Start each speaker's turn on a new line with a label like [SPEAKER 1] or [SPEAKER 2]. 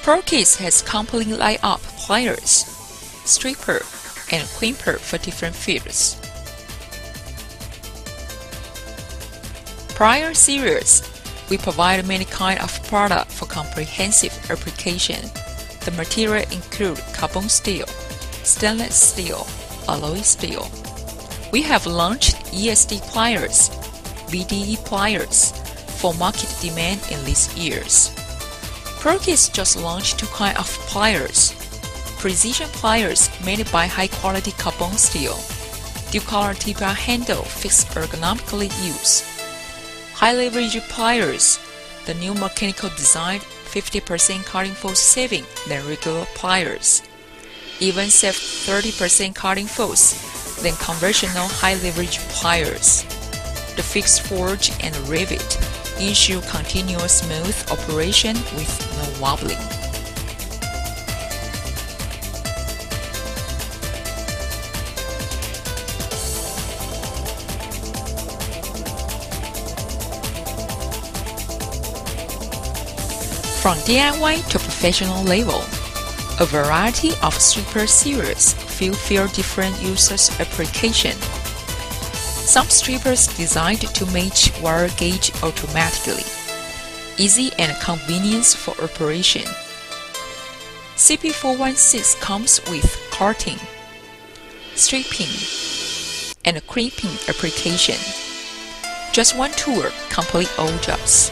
[SPEAKER 1] Pro'sKit has complete line-up pliers, stripper, and crimper for different fields. Plier series, we provide many kinds of product for comprehensive application. The material include carbon steel, stainless steel, alloy steel. We have launched ESD pliers, BDE pliers for market demand in these years. Pro'sKit just launched two kinds of pliers. Precision pliers made by high-quality carbon steel. Dual-color TPR handle fixed ergonomically use. High-leverage pliers, the new mechanical design 50% cutting force saving than regular pliers. Even save 30% cutting force than conventional high-leverage pliers. The fixed forge and rivet ensure continuous smooth operation with no wobbling. From DIY to professional level, a variety of stripper series fulfill different users' application. Some strippers designed to match wire gauge automatically. Easy and convenience for operation. CP416 comes with cutting, stripping, and crimping application. Just one tool complete all jobs.